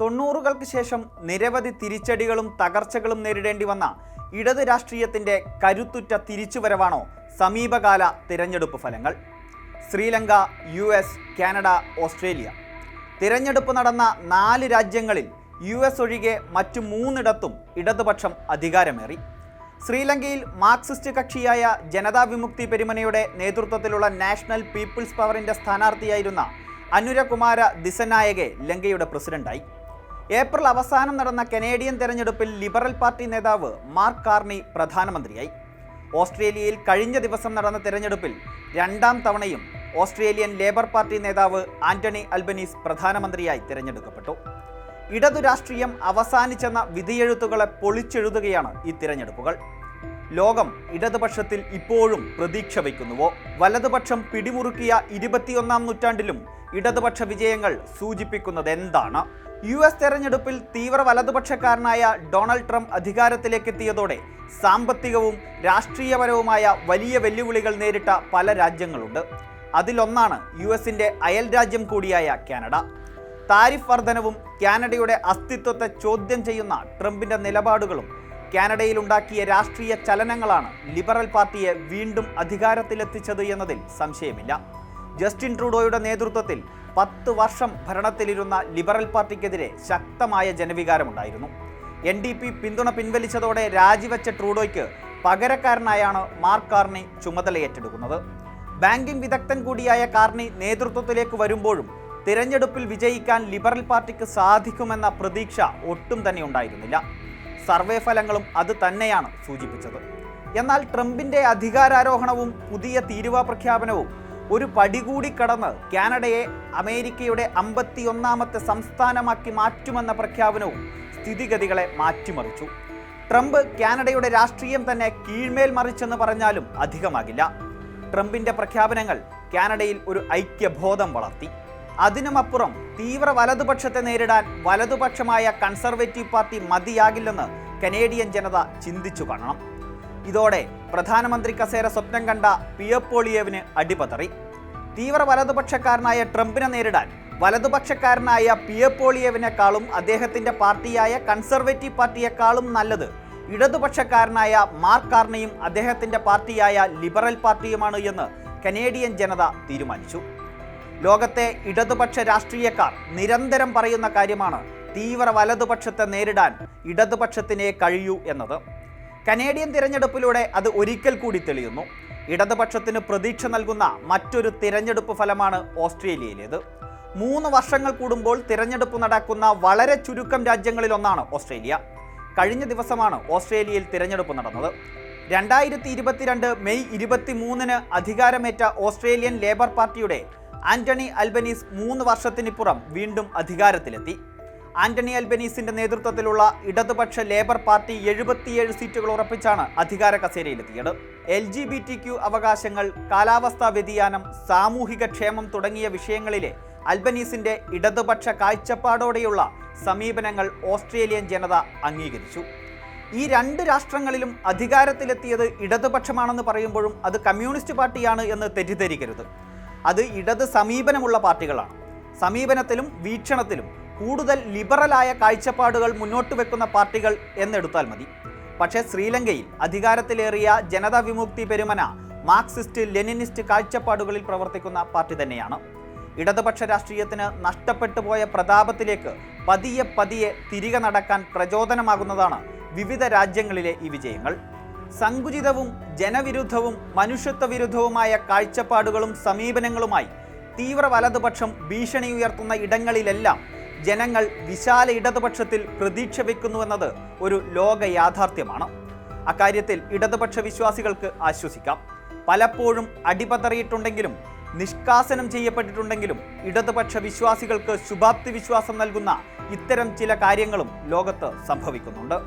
90-കൾക്ക് ശേഷം നിരവധി തിരിച്ചടികളും തകർച്ചകളും നേരിടേണ്ടി വന്ന ഇടത് രാഷ്ട്രീയത്തിൻ്റെ കരുത്തുറ്റ തിരിച്ചുവരവാണോ സമീപകാല തിരഞ്ഞെടുപ്പ് ഫലങ്ങൾ? Sri Lanka, US, Canada, Australia. തിരഞ്ഞെടുപ്പ് നടന്ന 4 രാജ്യങ്ങളിൽ US ഒഴികെ മറ്റു 3ഇടത്തും ഇടതുപക്ഷം അധികാരമേറി. ശ്രീലങ്കയിൽ മാർക്സിസ്റ്റ് കക്ഷിയായ ജനതാ വിമുക്തി പെരുമനയുടെ നേതൃത്വത്തിലുള്ള നാഷണൽ പീപ്പിൾസ് പവറിൻ്റെ സ്ഥാനാർത്ഥിയായിരുന്ന അനുരകുമാര ദിസനായകെ ലങ്കയുടെ പ്രസിഡന്റായി. ഏപ്രിൽ അവസാനം നടന്ന കനേഡിയൻ തെരഞ്ഞെടുപ്പിൽ ലിബറൽ പാർട്ടി നേതാവ് മാർക്ക് കാർണി പ്രധാനമന്ത്രിയായി. ഓസ്ട്രേലിയയിൽ കഴിഞ്ഞ ദിവസം നടന്ന തെരഞ്ഞെടുപ്പിൽ 2ാം തവണയും ഓസ്ട്രേലിയൻ ലേബർ പാർട്ടി നേതാവ് ആന്റണി അൽബനീസ് പ്രധാനമന്ത്രിയായി തിരഞ്ഞെടുക്കപ്പെട്ടു. ഇടതു രാഷ്ട്രീയം അവസാനിച്ചെന്ന വിധിയെഴുത്തുകളെ പൊളിച്ചെഴുതുകയാണ് ഈ തിരഞ്ഞെടുപ്പുകൾ. ലോകം ഇടതുപക്ഷത്തിൽ ഇപ്പോഴും പ്രതീക്ഷ വയ്ക്കുന്നുവോ? വലതുപക്ഷം പിടിമുറുക്കിയ 21ാം നൂറ്റാണ്ടിലും ഇടതുപക്ഷ വിജയങ്ങൾ സൂചിപ്പിക്കുന്നത് എന്താണ്? US തെരഞ്ഞെടുപ്പിൽ തീവ്ര വലതുപക്ഷക്കാരനായ ഡൊണാൾഡ് ട്രംപ് അധികാരത്തിലേക്കെത്തിയതോടെ സാമ്പത്തികവും രാഷ്ട്രീയപരവുമായ വലിയ വെല്ലുവിളികൾ നേരിട്ട പല രാജ്യങ്ങളുണ്ട്. അതിലൊന്നാണ് USൻ്റെ അയൽ രാജ്യം കൂടിയായ കാനഡ. താരിഫ് വർധനവും കാനഡയുടെ അസ്തിത്വത്തെ ചോദ്യം ചെയ്യുന്ന ട്രംപിൻ്റെ നിലപാടുകളും കാനഡയിലുണ്ടാക്കിയ രാഷ്ട്രീയ ചലനങ്ങളാണ് ലിബറൽ പാർട്ടിയെ വീണ്ടും അധികാരത്തിലെത്തിച്ചത് എന്നതിൽ സംശയമില്ല. ജസ്റ്റിൻ ട്രൂഡോയുടെ നേതൃത്വത്തിൽ 10 വർഷം ഭരണത്തിലിരുന്ന ലിബറൽ പാർട്ടിക്കെതിരെ ശക്തമായ ജനവികാരമുണ്ടായിരുന്നു. NDP പിന്തുണ പിൻവലിച്ചതോടെ രാജിവെച്ച ട്രൂഡോയ്ക്ക് പകരക്കാരനായാണ് മാർക്ക് കാർണി ചുമതലയേറ്റെടുക്കുന്നത്. ബാങ്കിംഗ് വിദഗ്ധൻ കൂടിയായ കാർണി നേതൃത്വത്തിലേക്ക് വരുമ്പോഴും തിരഞ്ഞെടുപ്പിൽ വിജയിക്കാൻ ലിബറൽ പാർട്ടിക്ക് സാധിക്കുമെന്ന പ്രതീക്ഷ ഒട്ടും തന്നെ ഉണ്ടായിരുന്നില്ല. സർവേ ഫലങ്ങളും അത് തന്നെയാണ് സൂചിപ്പിച്ചത്. എന്നാൽ ട്രംപിൻ്റെ അധികാരാരോഹണവും പുതിയ തീരുവ പ്രഖ്യാപനവും ഒരു പടി കൂടി കടന്ന് കാനഡയെ അമേരിക്കയുടെ 51ാമത്തെ സംസ്ഥാനമാക്കി മാറ്റുമെന്ന പ്രഖ്യാപനവും സ്ഥിതിഗതികളെ മാറ്റിമറിച്ചു. ട്രംപ് കാനഡയുടെ രാഷ്ട്രീയം തന്നെ കീഴ്മേൽ മറിച്ചെന്ന് പറഞ്ഞാലും അധികമാകില്ല. ട്രംപിൻ്റെ പ്രഖ്യാപനങ്ങൾ കാനഡയിൽ ഒരു ഐക്യബോധം വളർത്തി. അതിനുമപ്പുറം തീവ്ര വലതുപക്ഷത്തെ നേരിടാൻ വലതുപക്ഷമായ കൺസർവേറ്റീവ് പാർട്ടി മതിയാകില്ലെന്ന് കനേഡിയൻ ജനത ചിന്തിച്ചു കാണണം. ഇതോടെ പ്രധാനമന്ത്രി കസേര സ്വപ്നം കണ്ട പിയർ പോളിയേവിന് അടിപതറി. തീവ്ര വലതുപക്ഷക്കാരനായ ട്രംപിനെ നേരിടാൻ വലതുപക്ഷക്കാരനായ പിയർ പോളിയേവിനേക്കാളും അദ്ദേഹത്തിൻ്റെ പാർട്ടിയായ കൺസർവേറ്റീവ് പാർട്ടിയേക്കാളും നല്ലത് ഇടതുപക്ഷക്കാരനായ മാർക്ക് കാർണിയും അദ്ദേഹത്തിൻ്റെ പാർട്ടിയായ ലിബറൽ പാർട്ടിയുമാണ് എന്ന് കനേഡിയൻ ജനത തീരുമാനിച്ചു. ലോകത്തെ ഇടതുപക്ഷ രാഷ്ട്രീയക്കാർ നിരന്തരം പറയുന്ന കാര്യമാണ് തീവ്ര വലതുപക്ഷത്തെ നേരിടാൻ ഇടതുപക്ഷത്തിനേ കഴിയൂ എന്നത്. കനേഡിയൻ തിരഞ്ഞെടുപ്പിലൂടെ അത് ഒരിക്കൽ കൂടി തെളിയുന്നു. ഇടതുപക്ഷത്തിന് പ്രതീക്ഷ നൽകുന്ന മറ്റൊരു തിരഞ്ഞെടുപ്പ് ഫലമാണ് ഓസ്ട്രേലിയയിലേത്. 3 വർഷങ്ങൾ കൂടുമ്പോൾ തിരഞ്ഞെടുപ്പ് നടക്കുന്ന വളരെ ചുരുക്കം രാജ്യങ്ങളിലൊന്നാണ് ഓസ്ട്രേലിയ. കഴിഞ്ഞ ദിവസമാണ് ഓസ്ട്രേലിയയിൽ തിരഞ്ഞെടുപ്പ് നടന്നത്. 2022 മെയ് 23-ന് അധികാരമേറ്റ ഓസ്ട്രേലിയൻ ലേബർ പാർട്ടിയുടെ ആന്റണി അൽബനീസ് 3 വർഷത്തിനിപ്പുറം വീണ്ടും അധികാരത്തിലെത്തി. ആന്റണി അൽബനീസിന്റെ നേതൃത്വത്തിലുള്ള ഇടതുപക്ഷ ലേബർ പാർട്ടി 77 സീറ്റുകൾ ഉറപ്പിച്ചാണ് അധികാര കസേരയിലെത്തിയത്. LGBTQ അവകാശങ്ങൾ, കാലാവസ്ഥാ വ്യതിയാനം, സാമൂഹിക ക്ഷേമം തുടങ്ങിയ വിഷയങ്ങളിലെ അൽബനീസിന്റെ ഇടതുപക്ഷ കാഴ്ചപ്പാടോടെയുള്ള സമീപനങ്ങൾ ഓസ്ട്രേലിയൻ ജനത അംഗീകരിച്ചു. ഈ 2 രാഷ്ട്രങ്ങളിലും അധികാരത്തിലെത്തിയത് ഇടതുപക്ഷമാണെന്ന് പറയുമ്പോഴും അത് കമ്മ്യൂണിസ്റ്റ് പാർട്ടിയാണ് എന്ന് തെറ്റിദ്ധരിക്കരുത്. അത് ഇടത് സമീപനമുള്ള പാർട്ടികളാണ്. സമീപനത്തിലും വീക്ഷണത്തിലും കൂടുതൽ ലിബറലായ കാഴ്ചപ്പാടുകൾ മുന്നോട്ട് വെക്കുന്ന പാർട്ടികൾ എന്നെടുത്താൽ മതി. പക്ഷേ ശ്രീലങ്കയിൽ അധികാരത്തിലേറിയ ജനതാ വിമുക്തി പെരുമന മാർക്സിസ്റ്റ് ലെനിനിസ്റ്റ് കാഴ്ചപ്പാടുകളിൽ പ്രവർത്തിക്കുന്ന പാർട്ടി തന്നെയാണ്. ഇടതുപക്ഷ രാഷ്ട്രീയത്തിന് നഷ്ടപ്പെട്ടു പോയ പ്രതാപത്തിലേക്ക് പതിയെ തിരികെ നടക്കാൻ പ്രചോദനമാകുന്നതാണ് വിവിധ രാജ്യങ്ങളിലെ ഈ വിജയങ്ങൾ. സങ്കുചിതവും ജനവിരുദ്ധവും മനുഷ്യത്വ വിരുദ്ധവുമായ കാഴ്ചപ്പാടുകളും സമീപനങ്ങളുമായി തീവ്ര വലതുപക്ഷം ഭീഷണി ഉയർത്തുന്ന ഇടങ്ങളിലെല്ലാം ജനങ്ങൾ വിശാല ഇടതുപക്ഷത്തിൽ പ്രതീക്ഷ വയ്ക്കുന്നുവെന്നത് ഒരു ലോക യാഥാർത്ഥ്യമാണ്. അക്കാര്യത്തിൽ ഇടതുപക്ഷ വിശ്വാസികൾക്ക് ആശ്വസിക്കാം. പലപ്പോഴും അടിപതറിയിട്ടുണ്ടെങ്കിലും നിഷ്കാസനം ചെയ്യപ്പെട്ടിട്ടുണ്ടെങ്കിലും ഇടതുപക്ഷ വിശ്വാസികൾക്ക് ശുഭാപ്തി വിശ്വാസം നൽകുന്ന ഇത്തരം ചില കാര്യങ്ങളും ലോകത്ത് സംഭവിക്കുന്നുണ്ട്.